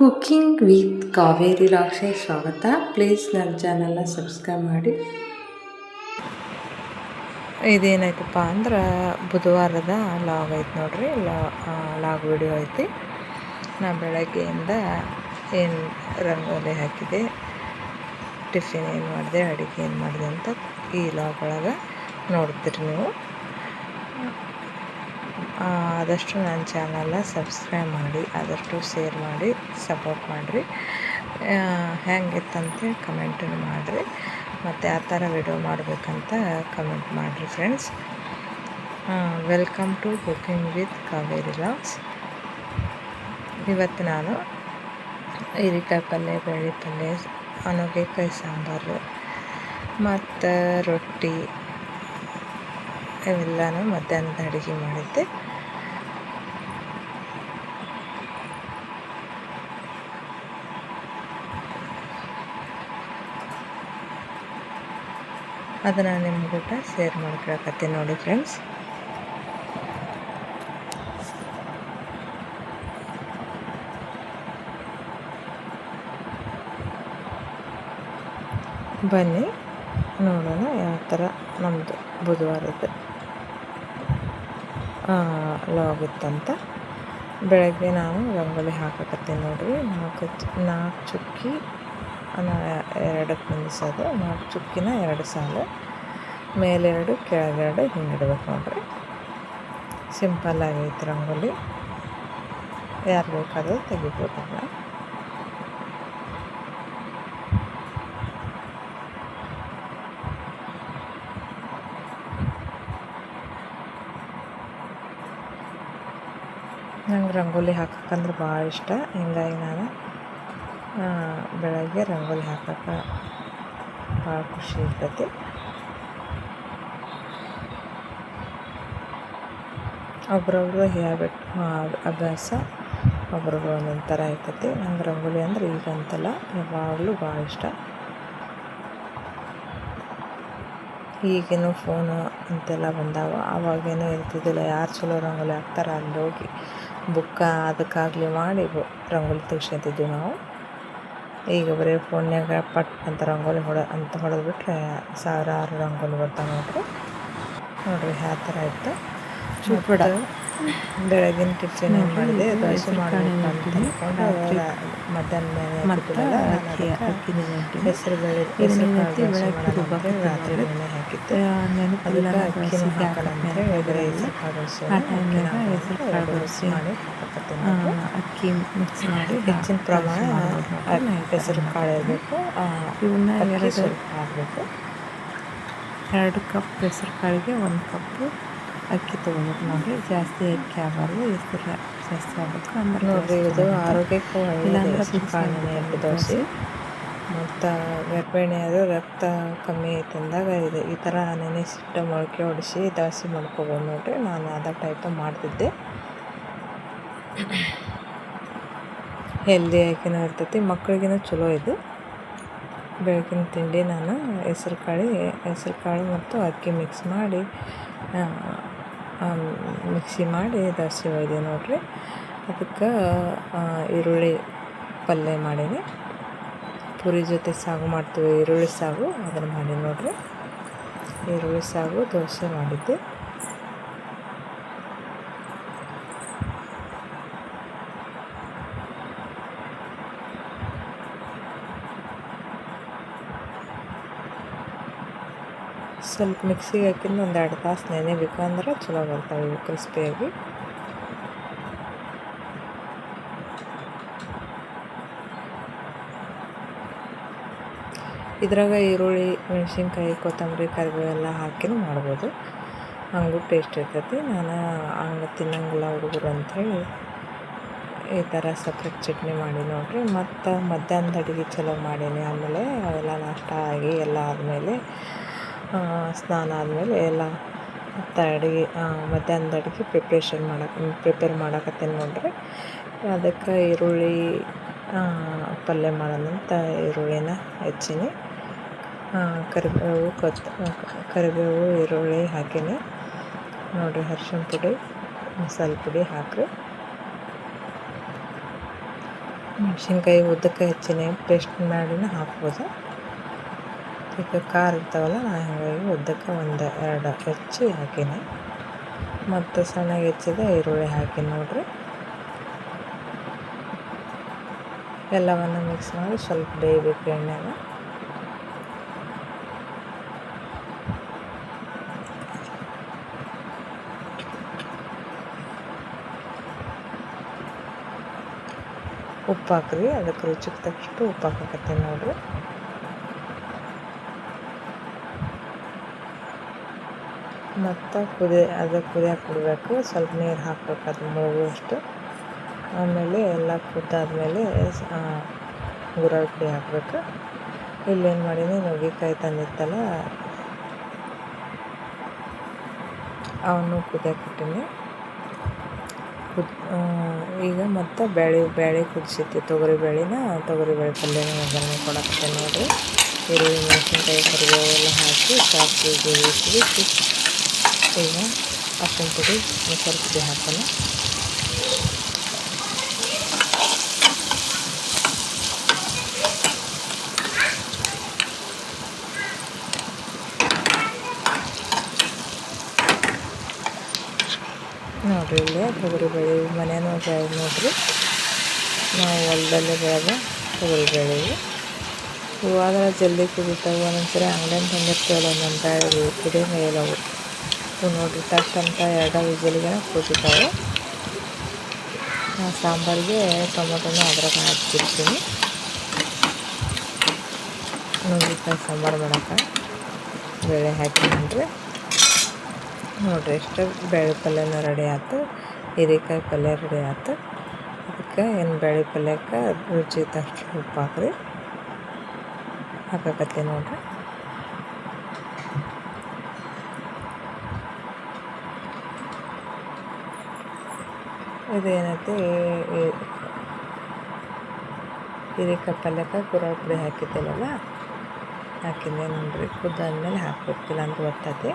Cooking with Kaveri ರಾಕ್ಷೆ ಸ್ವಾಗತ. Please ನನ್ನ ಚಾನಲ್ನ ಸಬ್ಸ್ಕ್ರೈಬ್ ಮಾಡಿ. ಇದೇನಾಯ್ತಪ್ಪ ಅಂದ್ರೆ ಬುಧವಾರದ ಲಾಗ್ ಐತೆ ನೋಡ್ರಿ. ಲಾಗ್ ವಿಡಿಯೋ ಐತಿ. ನಾ ಬೆಳಗ್ಗೆಯಿಂದ ಏನು ರಂಗೋಲಿ ಹಾಕಿದೆ, ಟಿಫಿನ್ ಏನು ಮಾಡಿದೆ, ಅಡುಗೆ ಏನು ಮಾಡಿದೆ ಅಂತ ಈ ಲಾಗ್ ಒಳಗೆ ನೋಡ್ತೀರಿ ನೀವು. ಆದಷ್ಟು ನನ್ನ ಚಾನಲ್ನ ಸಬ್ಸ್ಕ್ರೈಬ್ ಮಾಡಿ, ಆದಷ್ಟು ಶೇರ್ ಮಾಡಿ, ಸಪೋರ್ಟ್ ಮಾಡಿರಿ. ಹೆಂಗಿತ್ತಂತೇಳಿ ಕಮೆಂಟನ್ನು ಮಾಡಿರಿ. ಮತ್ತು ಆ ಥರ ವಿಡಿಯೋ ಮಾಡಬೇಕಂತ ಕಮೆಂಟ್ ಮಾಡಿರಿ friends. Welcome to cooking with Kaveri vlogs. ಇವತ್ತು ನಾನು ಹೀರೆಕಾಯಿ ಪಲ್ಯ, ಬೇಳೆ ಪಲ್ಯ, ನುಗ್ಗೆಕಾಯಿ ಸಾಂಬಾರು ಮತ್ತು ರೊಟ್ಟಿ ಇವೆಲ್ಲನೂ ಮಧ್ಯಾಹ್ನದ ಅಡುಗೆ ಮಾಡಿದ್ದೆ. ಅದನ್ನು ನಿಮ್ಮ ಊಟ ಶೇರ್ ಮಾಡ್ಕೊಳಕತ್ತೀನಿ ನೋಡಿ ಫ್ರೆಂಡ್ಸ್. ಬನ್ನಿ ನೋಡೋಣ ಯಾವ ಥರ ನಮ್ಮದು ಬುಧವಾರದ ಲಾಗ್ ಇತ್ತಂತ. ಬೆಳಗ್ಗೆ ನಾನು ರಂಗೋಲಿ ಹಾಕಕತ್ತೀನಿ ನೋಡ್ರಿ. ನಾಲ್ಕು ಚುಕ್ಕಿ ಎರಡಕ್ಕೆ ನಿಲ್ಲಿಸೋದು, 4 ಚುಕ್ಕಿನ 2 ಸಾಲು, ಮೇಲೆರಡು ಕೆಳಗೆರಡು ಹಿಂಗೆ ಇಡ್ಬೇಕು ನೋಡ್ರಿ. ಸಿಂಪಲ್ ಆಗೈತೆ ರಂಗೋಲಿ. ಯಾರು ಬೇಕಾದರೂ ತೆಗಿಬೋದಲ್ಲ. ನಂಗೆ ರಂಗೋಲಿ ಹಾಕಕ್ಕಂದ್ರೆ ಭಾಳ ಇಷ್ಟ. ಹಿಂಗಾಗಿ ನಾನು ಬೆಳಗ್ಗೆ ರಂಗೋಲಿ ಹಾಕಕ್ಕೆ ಭಾಳ ಖುಷಿ ಇರ್ತೈತಿ. ಒಬ್ರೊಬ್ರು ಹ್ಯಾಬಿಟ್ ಅಭ್ಯಾಸ, ಒಬ್ರೊಬ್ರು ಒಂದೊಂದು ಥರ ಇರ್ತೈತಿ. ನಂಗೆ ರಂಗೋಲಿ ಅಂದ್ರೆ ಈಗಂತಲ್ಲ, ಯಾವಾಗಲೂ ಭಾಳ ಇಷ್ಟ. ಈಗೇನು ಫೋನು ಅಂತೆಲ್ಲ ಬಂದಾವ. ಆವಾಗೇನೂ ಇರ್ತಿದ್ದಿಲ್ಲ. ಯಾರು ಚಲೋ ರಂಗೋಲಿ ಹಾಕ್ತಾರೆ ಅಲ್ಲಿ ಹೋಗಿ ಬುಕ್ಕ ಅದಕ್ಕಾಗಲಿ ಮಾಡಿ ರಂಗೋಲಿ ತೆಗ್ಸ್ಕೊತಿದ್ವಿ ನಾವು. ಈಗ ಬರೀ ಫೋನ್ಯಾಗ ಪಟ್ ಅಂತ ರಂಗೋಲಿ ಹೊಡೆದ್ಬಿಟ್ರೆ ಸಾವಿರಾರು ರಂಗೋಲಿ ಬರ್ತಾವೆ ನೋಡ್ರಿ ಯಾವ ಥರ ಇತ್ತು. ಬೆಳಗಿನ ಟಿಫಿನ್ ಏನು ಮಾಡಿದೆ, ದೋಸೆ ಮಾಡಬೇಕು ಅಂತ ಅಂದ್ಕೊಂಡು ಮಧ್ಯಾಹ್ನ ಹೆಸರು ಬೇಳೆ ರಾತ್ರಿ ನೆನೆ ಹಾಕಿದ್ದೆ. ಅದಕ್ಕೆ ಅಕ್ಕಿನೂ ಹಾಕೋಣಂತೇಳಿ ಮಾಡಿ ಅಕ್ಕಿ ಮಿಕ್ಸ್ ಮಾಡಿ ಹೆಚ್ಚಿನ ಪ್ರಮಾಣ ಹೆಸರು ಕಾಳು ಇರಬೇಕು. ಇವನ್ನ ಸ್ವಲ್ಪ ಹಾಕಬೇಕು. 2 ಕಪ್ ಹೆಸರು ಕಾಳಿಗೆ 1 ಕಪ್ಪು ಅಕ್ಕಿ ತೊಗೋಬೇಕು ನೋಡಿರಿ. ಜಾಸ್ತಿ ಅಕ್ಕಿ ಆಗಬಾರ್ದು, ಹೆಸರು ಜಾಸ್ತಿ ಆಗಬೇಕು. ಅಂದ್ರೆ ನೋಡಿರಿ, ಇದು ಆರೋಗ್ಯಕ್ಕೂ ಒಳ್ಳೆಯದು. ಕಾಳು ನೆನೆ ದೋಸೆ ಮತ್ತು ಗರ್ಭಿಣಿಯರು ರಕ್ತ ಕಮ್ಮಿ ಐತಂದಾಗ ಈ ಥರ ನೆನೆಸಿಟ್ಟು ಮೊಳಕೆ ಹೊಡಿಸಿ ದೋಸೆ ಮಾಡ್ಕೊಬೋದು ನೋಡಿರಿ. ನಾನು ಅದೇ ಟೈಪ್ ಮಾಡ್ತಿದ್ದೆ. ಹೆಲ್ದಿಯಾಗಿನೂ ಇರ್ತೈತಿ, ಮಕ್ಕಳಿಗೂ ಚಲೋ ಇದು. ಬೆಳಗಿನ ತಿಂಡಿ ನಾನು ಹೆಸರು ಕಾಳು ಮತ್ತು ಅಕ್ಕಿ ಮಿಕ್ಸಿ ಮಾಡಿ ದೋಸೆ ಒಯ್ದೆ ನೋಡಿರಿ. ಅದಕ್ಕೆ ಈರುಳ್ಳಿ ಪಲ್ಯ ಮಾಡೀನಿ. ಪೂರಿ ಜೊತೆ ಸಾಗು ಮಾಡ್ತೀವಿ, ಈರುಳ್ಳಿ ಸಾಗು, ಅದನ್ನು ಮಾಡಿ ನೋಡಿರಿ. ಈರುಳ್ಳಿ ಸಾಗು ದೋಸೆ ಮಾಡಿದ್ದೆ. ಸ್ವಲ್ಪ ಮಿಕ್ಸಿಗೆ ಹಾಕಿಂದ 1-2 ತಾಸು ನೆನೆಬೇಕು, ಅಂದ್ರೆ ಚಲೋ ಬರ್ತಾವೆ ಇವು ಕ್ರಿಸ್ಪಿಯಾಗಿ. ಇದ್ರಾಗ ಈರುಳ್ಳಿ, ಮೆಣಸಿನ್ಕಾಯಿ, ಕೊತ್ತಂಬರಿ, ಕರಿಬೇವು ಎಲ್ಲ ಹಾಕಿನೂ ಮಾಡ್ಬೋದು. ಹಂಗೂ ಟೇಸ್ಟ್ ಇರ್ತೈತಿ. ನಾನು ಹಂಗೆ ತಿನ್ನಂಗಿಲ್ಲ ಹುಡುಗರು ಅಂಥೇಳಿ ಈ ಥರ ಸಪ್ರೇಟ್ ಚಟ್ನಿ ಮಾಡಿ ನೋಡಿರಿ. ಮತ್ತು ಮಧ್ಯಾಹ್ನದ ಅಡುಗೆ ಚಲೋ ಮಾಡೀನಿ. ಆಮೇಲೆ ಅವೆಲ್ಲ ನಾಷ್ಟ ಆಗಿ ಎಲ್ಲ ಆದಮೇಲೆ ಸ್ನಾನ ಆದಮೇಲೆ ಎಲ್ಲ ಮತ್ತು ಮಧ್ಯಾಹ್ನದ ಅಡುಗೆ ಪ್ರಿಪೇರ್ ಮಾಡಕತ್ತೀನಿ ನೋಡಿರಿ. ಅದಕ್ಕೆ ಈರುಳ್ಳಿ ಪಲ್ಯ ಮಾಡೋಣಂತ ಈರುಳ್ಳಿನ ಹೆಚ್ಚೀನಿ. ಕರಿಬೇವು ಈರುಳ್ಳಿ ಹಾಕೀನಿ ನೋಡಿರಿ. ಅರಿಶಿಣ ಪುಡಿ, ಮಸಾಲೆ ಪುಡಿ ಹಾಕಿರಿ. ಮೆಣಸಿನ್ಕಾಯಿ ಉದ್ದಕ್ಕೆ ಹೆಚ್ಚಿನಿ ಪೇಸ್ಟ್ ಮಾಡಿನ ಹಾಕ್ಬೋದು. ಈಗ ಖಾರ ಇರ್ತಾವಲ್ಲ, ನಾನು ಹಾಗಾಗಿ ಉದ್ದಕ್ಕೆ 1-2 ಹೆಚ್ಚಿ ಹಾಕೀನಿ. ಮತ್ತು ಸಣ್ಣಗೆ ಹೆಚ್ಚಿದ ಈರುಳ್ಳಿ ಹಾಕಿ ನೋಡ್ರಿ. ಎಲ್ಲವನ್ನು ಮಿಕ್ಸ್ ಮಾಡಿ ಸ್ವಲ್ಪ ಬೇಯಬೇಕು ಎಣ್ಣೆಗ. ಉಪ್ಪು ಹಾಕ್ರಿ, ಅದಕ್ಕೆ ರುಚಿಗೆ ತಕ್ಕಷ್ಟು ಉಪ್ಪು ಹಾಕಕತ್ತೀನಿ ನೋಡ್ರಿ. ಮತ್ತು ಕುದಿಯಕ್ಕೆ ಬಿಡಬೇಕು. ಸ್ವಲ್ಪ ನೀರು ಹಾಕ್ಬೇಕು, ಅದು ಮುಳುಗುವಷ್ಟು. ಆಮೇಲೆ ಎಲ್ಲ ಕುದ್ದಾದ್ಮೇಲೆ ಗುರಾಳ್ ಪುಡಿ ಹಾಕಬೇಕು. ಇಲ್ಲೇನು ಮಾಡೀನಿ, ನುಗ್ಗೆಕಾಯಿ ತಂದಿತ್ತಲ್ಲ ಅವನ್ನು ಕುದಿಯಕ್ಕೆ ಇಟ್ಟೀನಿ. ಈಗ ಮತ್ತು ಬೇಳೆ ಕುದಿಸಿದ್ದೆ ತೊಗರಿಬೇಳೆ ಪಲ್ಯನ ಒಗ್ಗರಣೆ ಕೊಡಕತ್ತೇನೆ ನೋಡಿರಿ. ಈರುಳ್ಳಿ, ಮೆಣಸಿನ್ಕಾಯಿ, ಕರಿಬೇವು ಎಲ್ಲ ಹಾಕಿ ಸಾಸಿವೆ ಬೇಯಿಸಿ ಈಗ ಅರ್ಶಿನ ಪುಡಿ, ಮೊಸರು ಪುಡಿ ಹಾಕೋಣ. ನೋಡಿರಿ, ಇಲ್ಲೇ ತೊಗರಿಬೇಳೆ ಮನೆಯೂ ಬೆಳೆದು ನೋಡಿರಿ. ನಾವು ಹೊಲದಲ್ಲೇ ಬೆಳೆದ ತೊಗರಿಬೇಳೆ ಇವು ಆದ್ರೆ ಜಲ್ದಿ ಕುದೀತಾವೆ. ಒಂದೊಂದ್ಸರಿ ಅಂಗಡಿಯಿಂದ ತಂದಿರ್ತೀವಲ್ಲ, ಒಂದೊಂದು ಬೇಳೆ ಕುದಿಯಂಗೆ ಇಲ್ಲವು. ಇವು ನೋಡಿರಿ ಟಚ್ ಅಂತ 2 ವಿಸಿಲ್ಗೆ ಕುದೀತಾವೆ. ಸಾಂಬಾರಿಗೆ ಟೊಮೊಟೊನ ಅದ್ರಾಗ ಹಾಕಿರ್ತೀನಿ. ನುಗ್ಗೆಕಾಯಿ ಸಾಂಬಾರು ಮಾಡೋಕೆ ಬೇಳೆ ಹಾಕಿನ್ರಿ. ನೋಡಿರಿ, ಎಷ್ಟು ಬೇಳೆ ಪಲ್ಯನೂ ರೆಡಿ ಆಯ್ತು, ಹೀರೆಕಾಯಿ ಪಲ್ಯ ರೆಡಿ ಆಯ್ತು. ಅದಕ್ಕೆ ಬೇಳೆ ಪಲ್ಯಕ್ಕೆ ರುಚಿ ತಷ್ಟು ಉಪ್ಪು ಹಾಕಕತ್ತೀನಿ ನೋಡಿರಿ. ಇದೇನೈತಿ, ಹೀರೆಕಾಯಿ ಪಲ್ಯಕ್ಕೆ ಗುರಾಳ್ ಪುಡಿ ಹಾಕಿದ್ದಿಲ್ಲಲ್ಲ, ಹಾಕಿದ್ದೆ ನೋಡಿರಿ. ಕುದ್ದಾದ್ಮೇಲೆ ಹಾಕ್ಬೇಕಿಲ್ಲ ಅಂತ ಗೊತ್ತೈತಿ.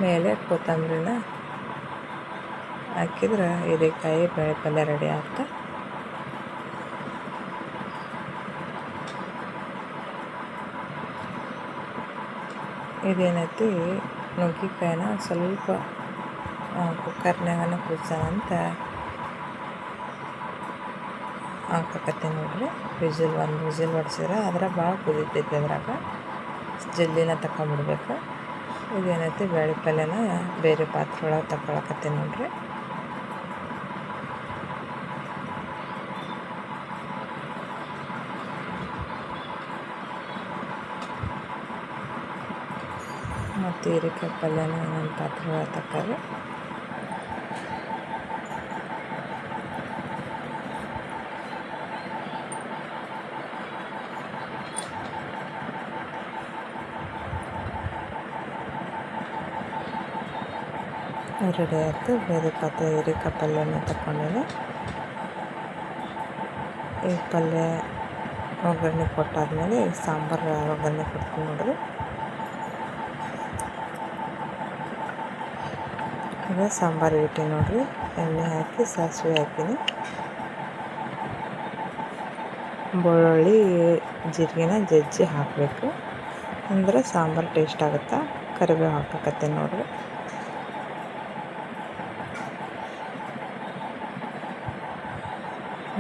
ಮೇಲೆ ಕೊತ್ತಂಬರಿನ ಹಾಕಿದ್ರೆ ಹೀರೆಕಾಯಿ ಬೇಳೆ ಪಲ್ಯ ರೆಡಿ ಆಯ್ತು. ಇದೇನೈತಿ, ನುಗ್ಗೆಕಾಯಿನ ಸ್ವಲ್ಪ ಕುಕ್ಕರ್ನಾಗನ ಕುದಿಸೋಣಂತ ಹಾಕಕತ್ತೀನಿ ನೋಡಿರಿ. ಒಂದು ವಿಸಿಲ್ ಹೊಡ್ಸಿದ್ರೆ ಅದ್ರಾಗ ಭಾಳ ಕುದೀತೈತಿ. ಅದ್ರಾಗ ಜಲ್ದಿನ ತಗೊಂಬಿಡ್ಬೇಕು. ಇದೇನೈತಿ, ಬೇಳೆ ಪಲ್ಯನ ಬೇರೆ ಪಾತ್ರೆ ಒಳಗೆ ತಗೊಳಕತ್ತೀನಿ ನೋಡಿರಿ. ಮತ್ತು ಹೀರೆಕಾಯಿ ಪಲ್ಯನ ಇನ್ನೊಂದು ಪಾತ್ರೆ ಒಳಗೆ ತಕ್ಕೋರಿ. ರೆಡಿ ಆಯಿತು. ಬೇರೆ ಪಾತ್ರೆ ಹೀರೆಕಾಯಿ ಪಲ್ಯನ ತಗೊಂಡಿನಿ. ಈ ಪಲ್ಯ ಒಗ್ಗರಣೆ ಕೊಟ್ಟಾದ್ಮೇಲೆ ಈಗ ಸಾಂಬಾರು ಒಗ್ಗರಣೆ ಕೊಡ್ತೀನಿ ನೋಡಿರಿ. ಈಗ ಸಾಂಬಾರು ಇಟ್ಟು ನೋಡಿರಿ, ಎಣ್ಣೆ ಹಾಕಿ ಸಾಸಿವೆ ಹಾಕಿನಿ. ಬೆಳ್ಳುಳ್ಳಿ ಜೀರಿಗೆನ ಜಜ್ಜಿ ಹಾಕಬೇಕು, ಅಂದರೆ ಸಾಂಬಾರು ಟೇಸ್ಟ್ ಆಗುತ್ತೆ. ಕರಿಬೇವು ಹಾಕಕತ್ತೀನಿ ನೋಡಿರಿ.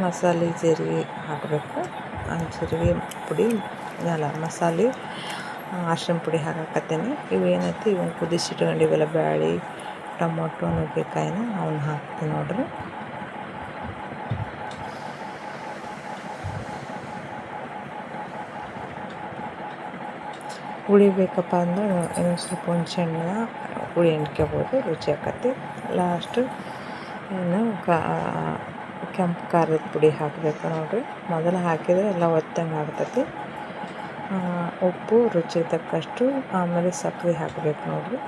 ಮಸಾಲೆ ಜೀರಿಗೆ ಹಾಕಬೇಕು. ಜೀರಿಗೆ ಪುಡಿ ಮಸಾಲೆ ಅರ್ಶಿನ ಪುಡಿ ಹಾಕಕತ್ತೀನಿ. ಇವೇನೈತಿ, ಇವನ್ನ ಕುದಿಸಿಟ್ಕೊಂಡಿವೆಲ್ಲ ಬ್ಯಾಳೆ, ಟೊಮೊಟೊ, ನುಗ್ಗೆಕಾಯಿನ ಅವನ್ನ ಹಾಕ್ತೀನಿ ನೋಡಿರಿ. ಹುಳಿ ಬೇಕಪ್ಪ ಅಂದ್ರೆ ಇನ್ನೊಂದು ಸ್ವಲ್ಪ ಹುಣಸೆಹಣ್ಣಿನ ಹುಳಿ ಹಿಂಡ್ಕೋಬೋದು, ರುಚಿ ಆಕತಿ. ಲಾಸ್ಟು ಏನು ಕೆಂಪು ಖಾರದ ಪುಡಿ ಹಾಕಬೇಕು ನೋಡಿರಿ. ಮೊದಲು ಹಾಕಿದರೆ ಎಲ್ಲ ಒತ್ತಂಗೆ ಆಗ್ತೈತಿ. ಉಪ್ಪು ರುಚಿ ತಕ್ಕಷ್ಟು, ಆಮೇಲೆ ಸಕ್ಕರೆ ಹಾಕಬೇಕು ನೋಡಿರಿ.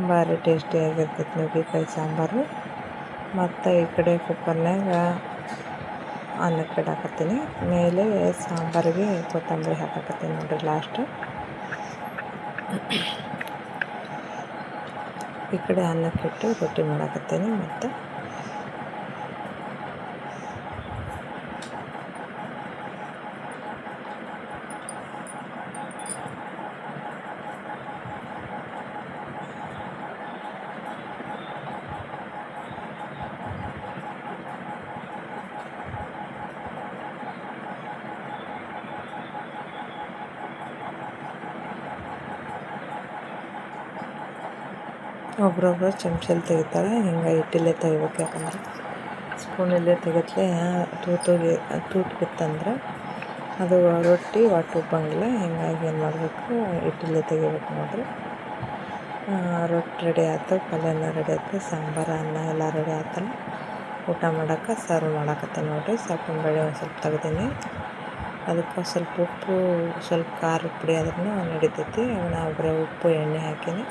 ಭಾರಿ ಟೇಸ್ಟಿಯಾಗಿರ್ತೈತಿ ನುಗ್ಗೆಕಾಯಿ ಸಾಂಬಾರು. ಮತ್ತು ಈ ಕಡೆ ಕುಕ್ಕರ್ನಾಗ ಅನ್ನಕ್ಕೆ ಇಡಾಕತ್ತೀನಿ. ಮೇಲೆ ಸಾಂಬಾರಿಗೆ ಕೊತ್ತಂಬರಿ ಹಾಕಕತ್ತೀನಿ ನೋಡಿರಿ ಲಾಸ್ಟ್. ಈ ಕಡೆ ಅನ್ನಕ್ಕಿಟ್ಟು ರೊಟ್ಟಿ ಮಾಡಾಕತ್ತೇನೆ. ಮತ್ತು ಒಬ್ರೊಬ್ರು ಚಮಚಲ್ಲಿ ತೆಗಿತಾರೆ, ಹಿಂಗೆ ಇಟ್ಟಿಲ್ಲೇ ತೆಗಿಬೇಕು. ಯಾಕಂದ್ರೆ ಸ್ಪೂನಲ್ಲೇ ತೆಗೆತ್ಲೆ ತೂತು ಬಿತ್ತಂದ್ರೆ ಅದು ರೊಟ್ಟಿ ಒಟ್ಟು ಉಬ್ಬಂಗಿಲ್ಲ. ಹಿಂಗಾಗಿ ಏನು ಮಾಡಬೇಕು, ಇಟ್ಟಿಲ್ಲೇ ತೆಗಿಬೇಕು ನೋಡಿರಿ. ರೊಟ್ಟಿ ರೆಡಿ ಆಯ್ತು, ಪಲ್ಯನ ರೆಡಿ ಆಯ್ತು, ಸಾಂಬಾರು ಅನ್ನ ಎಲ್ಲ ರೆಡಿ ಆಯ್ತಲ್ಲ. ಊಟ ಮಾಡೋಕೆ ಸರ್ವ್ ಮಾಡಾಕತ್ತೆ ನೋಡಿರಿ. ಸೊಪ್ಪಿನ ಬೇಳೆ ಒಂದು ಸ್ವಲ್ಪ ತೆಗ್ದೀನಿ. ಅದಕ್ಕೆ ಸ್ವಲ್ಪ ಉಪ್ಪು, ಸ್ವಲ್ಪ ಖಾರದ ಪುಡಿ ಆದ್ರೂ ನಡಿತೈತಿ. ನಾವು ಬರೀ ಉಪ್ಪು ಎಣ್ಣೆ ಹಾಕೀನಿ.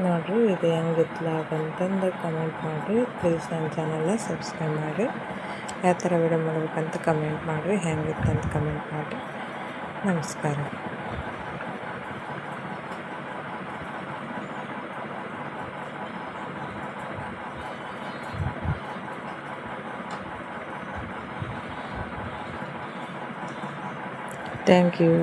ನೋಡಿರಿ ಇದು ಹೆಂಗಿತ್ಲಾಗ ಅಂತಂದು ಕಮೆಂಟ್ ಮಾಡಿರಿ. ಪ್ಲೀಸ್ ನನ್ನ ಚಾನಲ್ನ ಸಬ್ಸ್ಕ್ರೈಬ್ ಮಾಡಿರಿ. ಯಾವ ಥರ ವಿಡಿಯೋ ಮಾಡ್ಬೇಕಂತ ಕಮೆಂಟ್ ಮಾಡಿರಿ. ಹೆಂಗಿತ್ತಂತ ಕಮೆಂಟ್ ಮಾಡಿರಿ. ನಮಸ್ಕಾರ. Thank you.